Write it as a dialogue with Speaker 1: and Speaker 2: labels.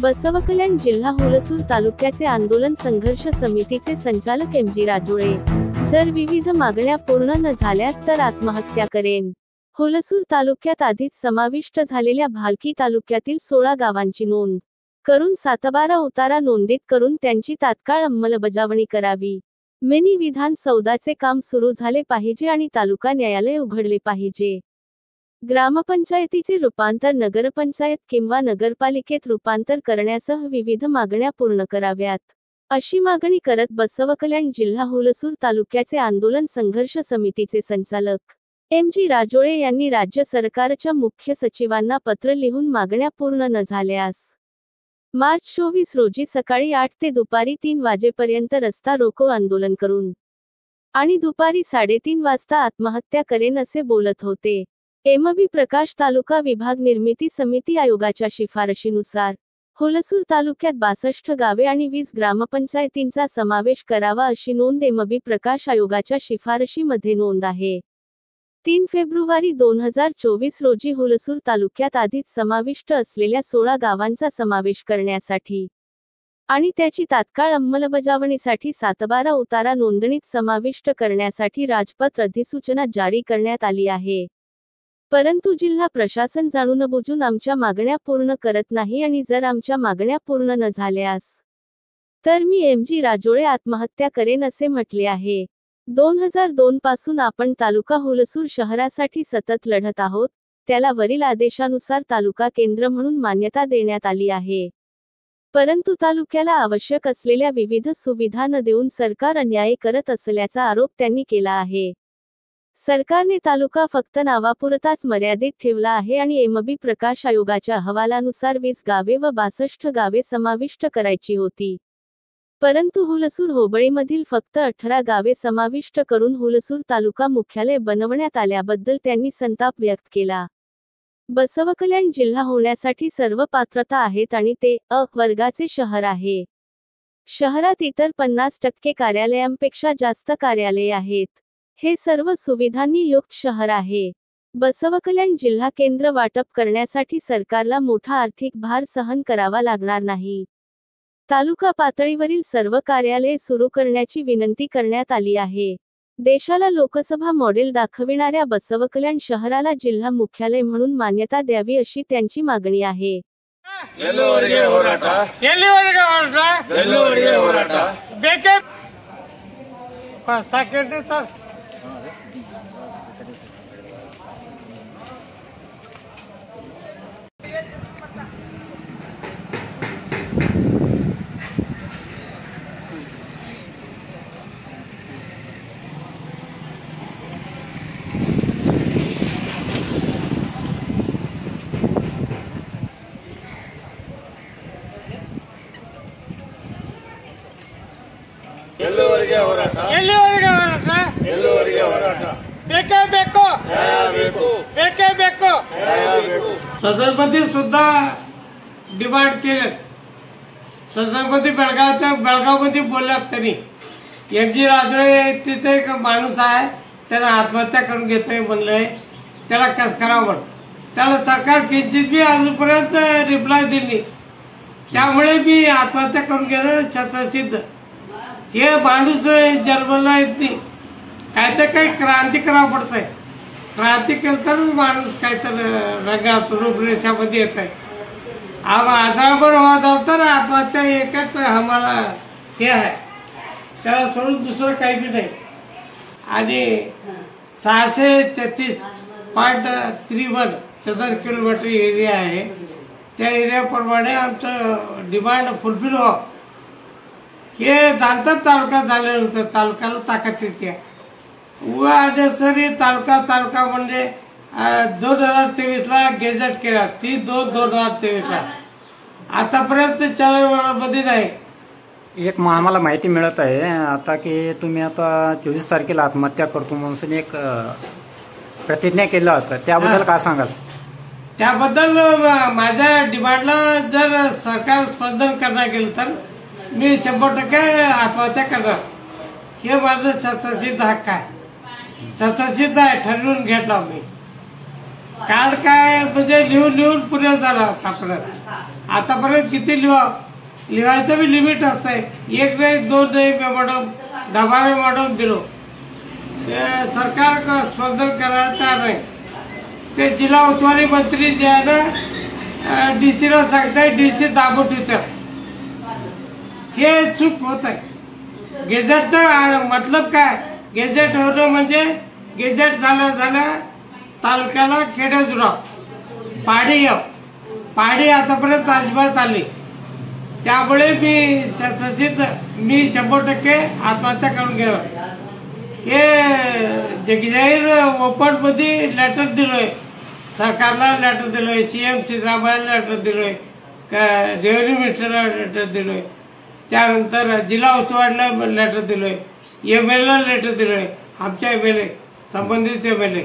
Speaker 1: बसवकल्याण जिल्हा हुलसूर तालुक्याचे आंदोलन संघर्ष समितीचे संचालक एमजी राजोळे, जर विविध मागण्या पूर्ण न झाल्यास तर आत्महत्या करेन। हुलसूर तालुक्यात आधीच समाविष्ट झालेल्या भालकी तालुक्यातील 16 गावांची नोंद करून 7/12 उतारा नोंदीत करून त्यांची तात्काळ अंमलबजावणी करावी। मिनी विधान सौदाचे काम सुरू झाले पाहिजे आणि तालुका न्यायालय उघडले पाहिजे। ग्रामपंचायतीचे रूपांतर नगरपंचायत किंवा नगरपालिकेत रूपांतर करण्यासह विविध मागण्या पूर्ण कराव्यात, अशी मागणी करत बसवकल्याण जिल्हा हुलसूर तालुक्याचे आंदोलन संघर्ष समितीचे संचालक एमजी राजोळे यांनी राज्य सरकारच्या मुख्य सचिवांना पत्र लिहून मागण्या पूर्ण न झाल्यास मार्च 24 रोजी सकाळी 8 ते दुपारी 3 वाजेपर्यंत रस्ता रोको आंदोलन करून आणि दुपारी 3:30 वाजता आत्महत्या करेन असे बोलत होते। एमबी प्रकाश तालुका विभाग निर्मिती समिती आयोगाच्या शिफारशीनुसार हुलसूर तालुक्यात 62 गावे आणि 20 ग्रामपंचायतींचा समावेश करावा अशी नोंद एमबी प्रकाश आयोगाच्या शिफारशीमध्ये नोंद आहे। 3 फेब्रुवारी 2024 रोजी हुलसूर तालुक्यात आधीच समाविष्ट असलेल्या 16 गावांचा समावेश करण्यासाठी आणि त्याची तात्काळ अंमलबजावणीसाठी 7/12 उतारा नोंदणीत समाविष्ट करण्यासाठी राजपत्र अधिसूचना जारी करण्यात आली आहे। परंतु जिल्हा प्रशासन जाणूनबुजून आमच्या मागण्या पूर्ण करत नाही आणि जर आमच्या मागण्या पूर्ण न झाल्यास तर मी एमजी राजोळे आत्महत्या करेन असे म्हटले आहे। 2002 पासून आपण तालुका हुलसूर शहरासाठी सतत लढत आहोत, त्याला वरील आदेशानुसार तालुका केंद्र म्हणून मान्यता देण्यात आली आहे। परंतु तालुक्याला आवश्यक असलेल्या विविध सुविधा न देऊन सरकार अन्याय करत असल्याचा आरोप त्यांनी केला आहे। सरकारने तालुका फक्त नावापुरताच मर्यादित ठेवला आहे आणि एमबी प्रकाश आयोगाच्या अहवालानुसार 20 गावे व 62 गावे समाविष्ट करायची होती, परंतु हुलसूर होबळीमधील फक्त 18 गावे समाविष्ट करून हुलसूर तालुका मुख्यालय बनवण्यात आल्याबद्दल त्यांनी संताप व्यक्त केला। बसवकल्याण जिल्हा होण्यासाठी सर्व पात्रता आहेत आणि ते अ वर्गाचे शहर आहे। शहरात इतर 50% कार्यालयांपेक्षा जास्त कार्यालये आहेत। हे सर्व सुविधांनी युक्त शहर आहे। बसवकल्याण जिल्हा केंद्र वाटप करण्यासाठी सरकारला मोठा आर्थिक भार सहन करावा लागणार नाही। तालुका पातळीवरील सर्व कार्यालये सुरू करण्याची विनंती करण्यात आली आहे। देशाला लोकसभा मॉडेल दाखविणाऱ्या बसवकल्याण शहराला जिल्हा मुख्यालय म्हणून मान्यता द्यावी अशी त्यांची मागणी आहे।
Speaker 2: सदरपती सुद्धा डिमांड केले। सदरपती बेळगावमध्ये बोललात त्यांनी एमजी राजोळे तिथे एक माणूस आहे, त्याला आत्महत्या करून घेतोय म्हणलंय, त्याला कस करावं, त्याला सरकार किंचित बी अजूनपर्यंत रिप्लाय दिली, त्यामुळे मी आत्महत्या करून घेणं शतसिद्ध। हे माणूस जन्मला येत नाही, काय तर काही क्रांती करावं पडतंय, क्रांती केलं तरच माणूस काय तर रंगात रूपरेषामध्ये येत आहे। आधारभर होता तर आत्महत्या एकच आम्हाला हे आहे, त्याला सोडून दुसरं काही बी नाही। आणि 633.31 चदर किलोमीटर एरिया आहे, त्या एरियाप्रमाणे आमचं डिमांड फुलफिल व्हावं हे जाणतात। तालुका झाल्यानंतर तालुक्याला ताकद येते। सरी तालुका म्हणजे 2023ला गेजेट केला, ती 2023ला आतापर्यंत चलनमध्ये नाही।
Speaker 3: एक आम्हाला माहिती मिळत आहे आता की तुम्ही आता 24 तारखेला आत्महत्या करतो म्हणून एक प्रतिज्ञा केलं होतं, त्याबद्दल काय सांगाल?
Speaker 2: त्याबद्दल माझ्या डिमांडला जर सरकार स्पंदन करणार गेलं तर मी 100% आत्महत्या करणार, हे माझं शतसिद्ध हक्क आहे, शतसिद्ध आहे, ठरवून घेतला मी। कारण काय म्हणजे लिहून पुढे झाला आपल्याला। आतापर्यंत किती लिहायचं बी लिमिट असतंय. एक नाही, दोन नाही मॅडम, 10 मॅडम दिलो. ते सरकार स्पंदन करायला तयार नाही. ते जिल्हा उस्तुवारी मंत्री जे आहे ना, डीसीला सांगताय, डीसी दाबून ठेवतात. हे चूक होत आहे. गेजेटचं मतलब काय? गेजेट होणं म्हणजे गेजेट झालं तालुक्याला खेडेजुराव पाडी आतापर्यंत अजिबात आली. त्यामुळे मी 100% आत्महत्या करून गेलो. हे जगजाहीर ओपन मध्ये लेटर दिलोय, सरकारला लेटर दिलोय, सीएम सिद्धरामय्याला लेटर दिलोय, रेव्हेन्यू मिनिस्टरला लेटर दिलोय, त्यानंतर जिल्हा उस्तुवारीला लेटर दिलोय, एमएलएला लेटर दिलोय, आमच्या एमएलए संबंधित एमएलए